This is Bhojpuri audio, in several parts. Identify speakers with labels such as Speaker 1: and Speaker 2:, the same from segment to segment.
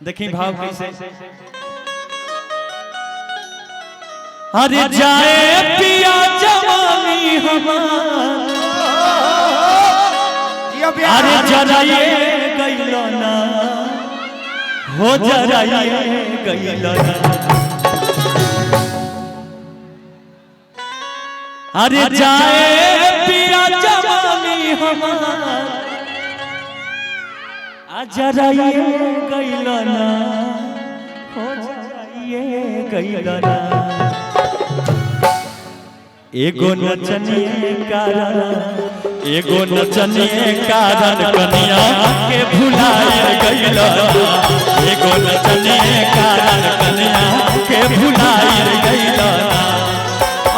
Speaker 1: देखी भाव कैसे अरे जाए पिया जवानी हमार अरे जराइए गइलो ना हो जराइए गइलो ना अरे जाए पिया जवानी हमार जराइए गइलो ना हो जराइए गइलो ना एगो नचनिए कारण कनिया के भुलाए गइलो एगो नचनिए कारण कनिया के भुलाए गइलो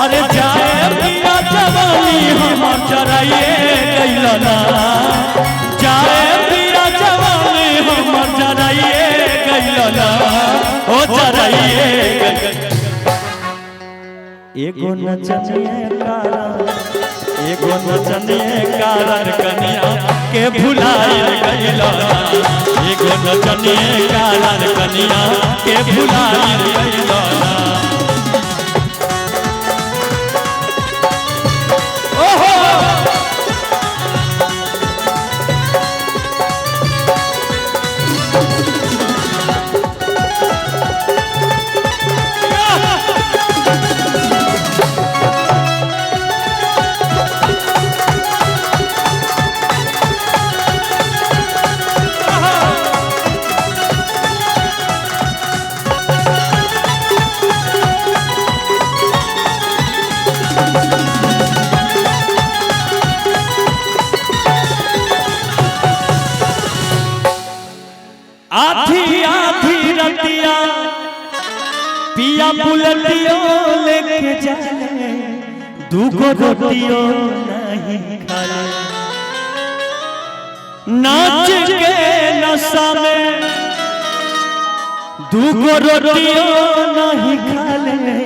Speaker 1: अरे जाए पिया जवानी हम जराइए गइलो ना जाए पिया जवानी हम जराइए गइलो ना ओ जराइए एगो नचनिए कारण कनिया के भुलाए गइलो एगो नचनिए कारण कनिया के भुलाए गइलो ओहो आधी आधी रतिया पिया बुलटियो लेके जाले दूगो रोटियो नहीं खाले नाच के नशा में दूगो रोटियो नहीं खाले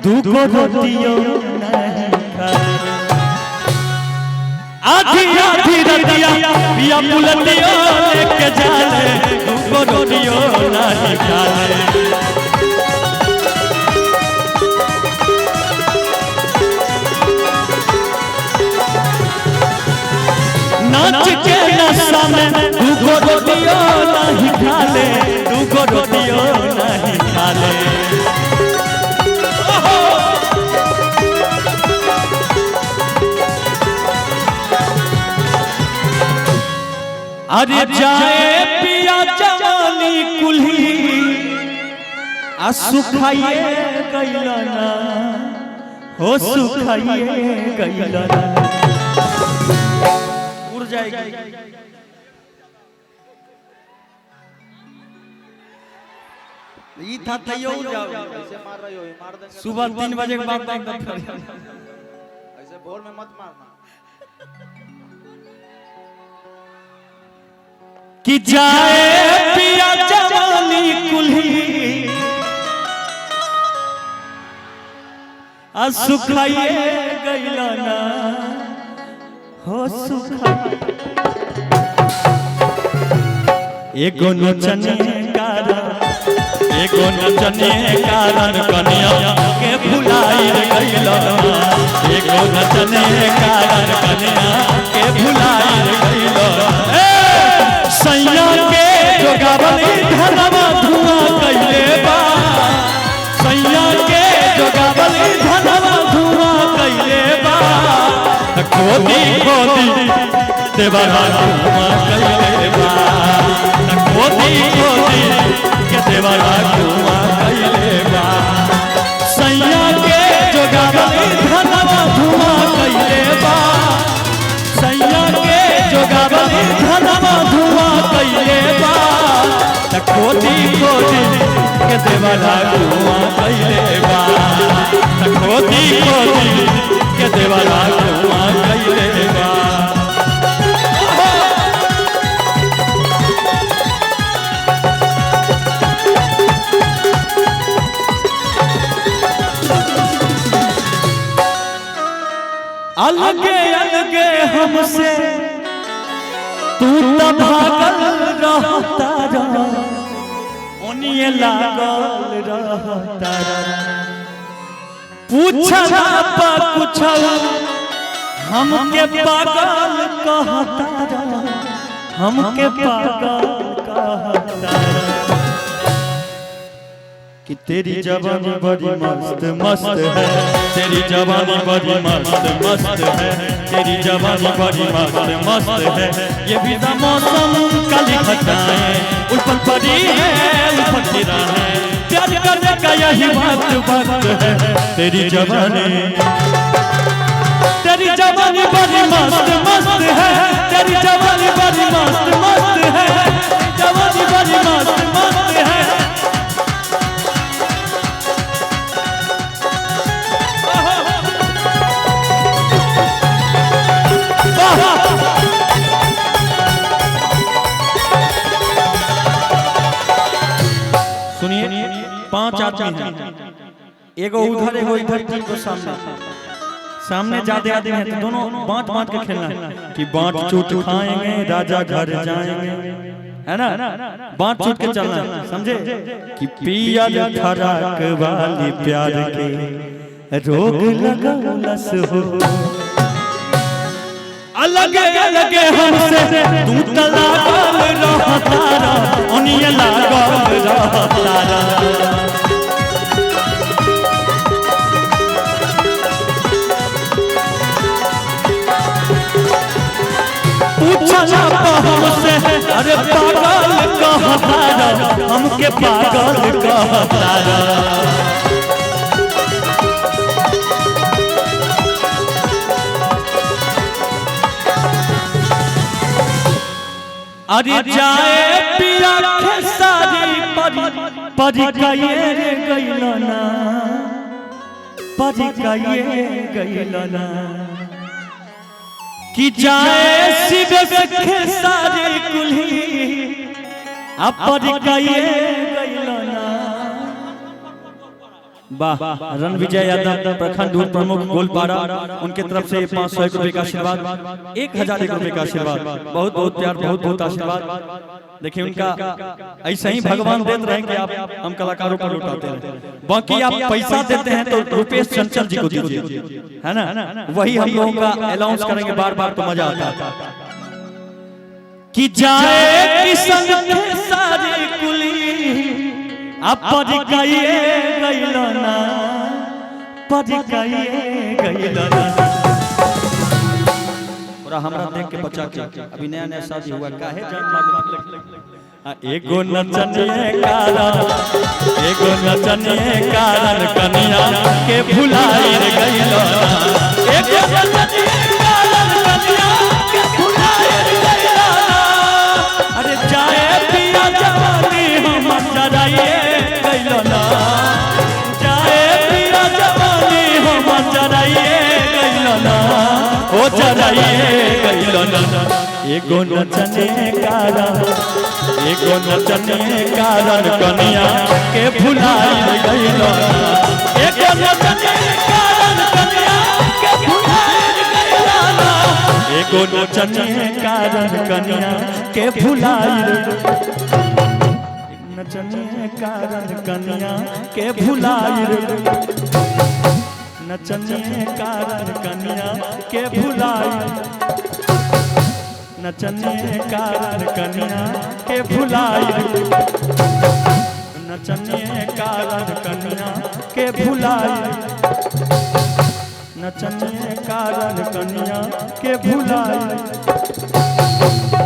Speaker 1: दूगो रोटियो नहीं खाले आधी आधी रतिया पिया बुलटियो लेके जाले दूगो रोटियो नहीं खाले नाच के नशा में दूगो रोटियो नहीं खाले दूगो रोटियो नहीं खाले अरे जाए पिया जवानी कुल्ही आ सुखाइए गइलो ना हो सुखाइए गइलो ना उड़ जाएगी ई था तैयो उड़ जाओ
Speaker 2: ऐसे मार रही हो मार देंगे
Speaker 1: सुबह 3 बजे के बाद एकदम
Speaker 2: ऐसे भोर में मत मारना
Speaker 1: कि जाए पिया जवानी कुल्ही आ सुखाइए गइलो ना हो सुखाइए एगो नचनिए कारण कनिया के भुलाए गइलो एगो नचनिए कारण कनिया के भुलाए गइलो सैया के जोगावली धनवा धुआं कइले बा सैया के जोगावली धनवा धुआं कइले बा खोदी खोदी देवरा धुआं कइले बा खोदी खोदी के देवरा धुआं कइले बा सैया के जोगावली धनवा धुआं कइले बा सैया के जोगावली धनवा धुआं कइले बा खोदी खोदी के देवरा धुआं कइले बा खोदी खोदी के देवरा धुआं कइले बा अलगे अलगे हमसे तू तो भागल रहता ओनिए लागल रहता पूछला पर कुछ हमके पागल कहता हमके पागल कहता कि तेरी जवानी बड़ी मस्त मस्त है तेरी जवानी बड़ी मस्त मस्त है तेरी जवानी बड़ी मस्त मस्त है ये भी मौसम काली घटाएं उल्फत पड़ी है उल्फत गिरा है प्यार करने का यही वक्त है तेरी जवानी बड़ी मस्त मस्त है तेरी जवानी बड़ी मस्त मस्त है जवानी बड़ी मस्त मस्त है सुनिए 5 आदमी हैं एगो उधर एगो इधर तीन को सामने ज्यादा आदमी हैं तो दोनों बांट बांट के खेलना है कि बांट चूट खाएंगे राजा घर जाएंगे है ना बांट चूट के चलना है समझे कि पिया फराक वाली प्यार के रोग लगौलस हो अलग अलग हमसे तू तलाकल रहतारा ओनिए लागल रहतारा पूछला हमसे अरे पागल कहतारा हमके पागल कहतारा अरे जाए पिया खेसारी परी कइए गइलना परी कइए गइलना कि जाए शिव खेसारी कुल्ही परी कइए गइलना वाह रणविजय यादव प्रखंड प्रमुख गोलपाड़ा उनके तरफ से 500 रुपए का आशीर्वाद 1000 रुपए का आशीर्वाद बहुत बहुत प्यार बहुत बहुत आशीर्वाद देखिए उनका ऐसे ही भगवान देते रहे कि आप हम कलाकारों को लुटाते हैं बाकी आप पैसा देते हैं तो रुपेश चंचल जी को दीजिए है ना वही हम लोगों का अनाउंस करेंगे बार बार तो मजा आता है कि जाए किशन सारी कुली परी कइए गइलना परी कइए गइलना पूरा हमरा देख के बच्चा के अभी नया नया शादी हुआ काहे जान एगो नचनिए कारण कन्या के भुलाई गइलना एगो नचनिए कारण कन्या के भुलाई गइलना अरे जाए पिया जवानी हम जराइए गइलना जाए पिया जवानी हम जराइए गइलना ओ जराइए गइलना एगो नचने कारण कन्या के भुलाई गइलना एगो नचने कारण कन्या के भुलाई गइलना एगो नचने कारण कन्या के भुलाई नचनिए कारण कन्या के भुलाई नचनिए कारण कन्या के भुलाई नचनिए कारण कन्या के भुलाई नचनिए कारण कन्या के भुलाई नचनिए कारण कन्या के भुलाई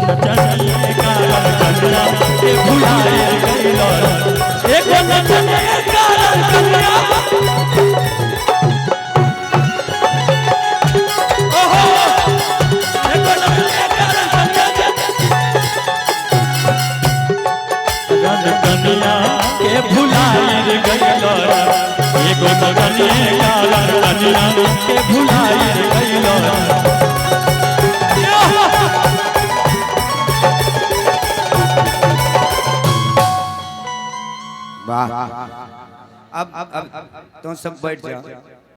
Speaker 1: नचनिए कारण कन्या के भुलाई एक नचनिए कारण कन्या ओहो एक नचनिए कारण कन्या के भुलाई गइलो एक नचनिए कारण कन्या के भुलाई गइलो
Speaker 2: वाह अब तुम सब बैठ जाओ